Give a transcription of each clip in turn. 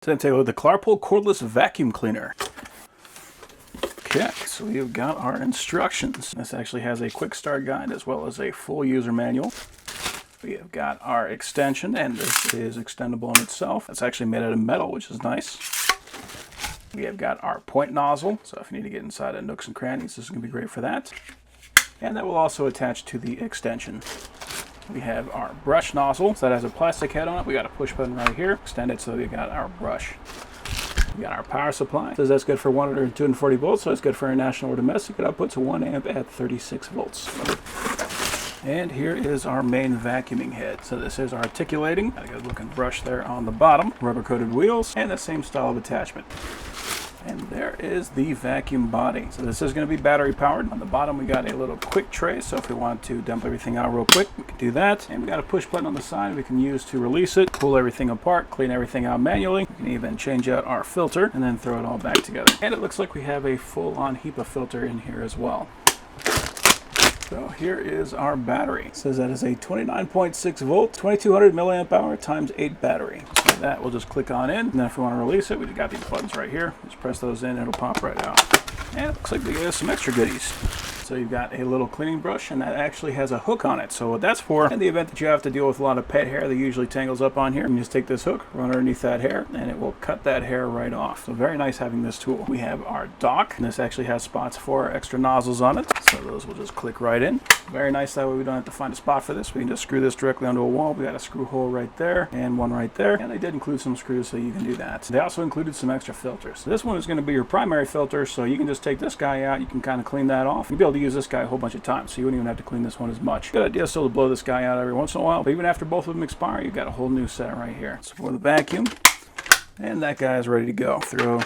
Today, take a look at the Klarpul cordless vacuum cleaner. Okay, so we've got our instructions. This actually has a quick start guide as well as a full user manual. We have got our extension, and this is extendable in itself. It's actually made out of metal, which is nice. We have got our point nozzle, so if you need to get inside of nooks and crannies, this is going to be great for that. And that will also attach to the extension. We have our brush nozzle, so that has a plastic head on it. We got a push button right here, extend it so we got our brush. We got our power supply. It says that's good for 100 and 240 volts, so it's good for international or domestic. It outputs 1 amp at 36 volts. And here is our main vacuuming head. So this is articulating. Got a good looking brush there on the bottom, rubber coated wheels, and the same style of attachment. And there is the vacuum body. So this is going to be battery powered. On the bottom we got a little quick tray, so if we want to dump everything out real quick, we can do that. And we got a push button on the side we can use to release it, pull everything apart, clean everything out manually. We can even change out our filter and then throw it all back together. And it looks like we have a full-on HEPA filter in here as well. So here is our battery. It says that is a 29.6 volt, 2200 milliamp hour times 8 battery. So that we'll just click on in, and then if we want to release it, we've got these buttons right here. Just press those in, it'll pop right out. And it looks like they gave us some extra goodies. So you've got a little cleaning brush, and that actually has a hook on it. So what that's for, in the event that you have to deal with a lot of pet hair that usually tangles up on here, you can just take this hook, run underneath that hair, and it will cut that hair right off. So very nice having this tool. We have our dock, and this actually has spots for extra nozzles on it. So those will just click right in. Very nice, that way we don't have to find a spot for this. We can just screw this directly onto a wall. We got a screw hole right there, and one right there. And they did include some screws so you can do that. They also included some extra filters. So this one is going to be your primary filter, so you can just take this guy out, you can kind of clean that off. You'll be able to use this guy a whole bunch of times, so you wouldn't even have to clean this one as much. Good idea still to blow this guy out every once in a while, but even after both of them expire, you've got a whole new set right here. So for the vacuum, and that guy is ready to go. Throw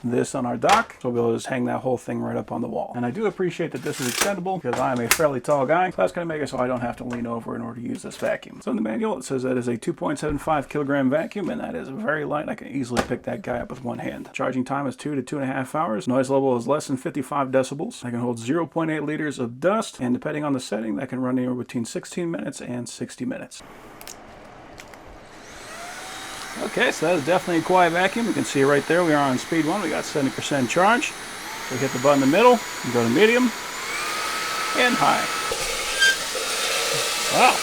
this on our dock, so we'll be able to just hang that whole thing right up on the wall. And I do appreciate that this is extendable because I am a fairly tall guy, so that's going to make it so I don't have to lean over in order to use this vacuum. So in the manual it says that is a 2.75 kilogram vacuum, and that is very light. I can easily pick that guy up with one hand. Charging time is 2 to 2.5 hours. Noise level is less than 55 decibels. I can hold 0.8 liters of dust, and depending on the setting, that can run anywhere between 16 minutes and 60 minutes. Okay, so that is definitely a quiet vacuum. You can see right there, we are on speed 1. We got 70% charge. So we hit the button in the middle, and go to medium, and high. Wow.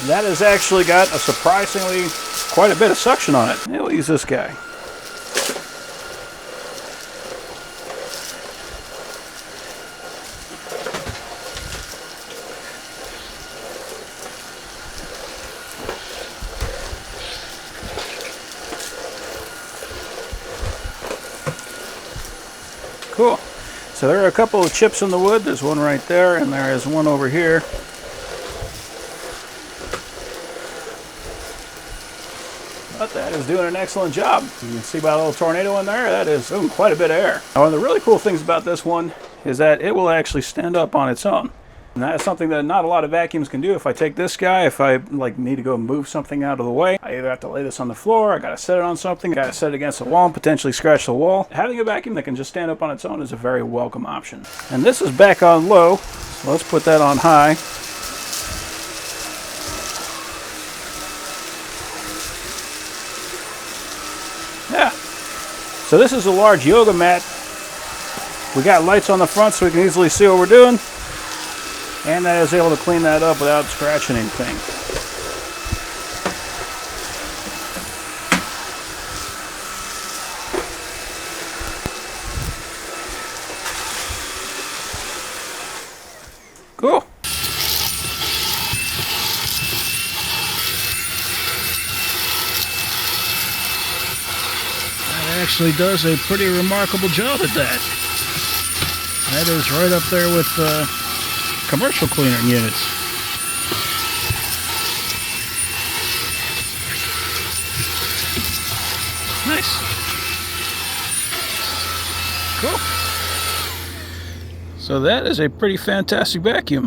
That has actually got a surprisingly quite a bit of suction on it. And we'll use this guy. Cool. So there are a couple of chips in the wood. There's one right there, and there is one over here. But that is doing an excellent job. You can see by a little tornado in there, that is quite a bit of air. Now, one of the really cool things about this one is that it will actually stand up on its own. And that is something that not a lot of vacuums can do. If I take this guy, if I need to go move something out of the way, I either have to lay this on the floor, I gotta set it on something, I gotta set it against the wall and potentially scratch the wall. Having a vacuum that can just stand up on its own is a very welcome option. And this is back on low, so let's put that on high. Yeah. So this is a large yoga mat. We got lights on the front so we can easily see what we're doing. And that is able to clean that up without scratching anything. Cool. That actually does a pretty remarkable job at that. That is right up there with commercial cleaner units. Nice. Cool. So that is a pretty fantastic vacuum.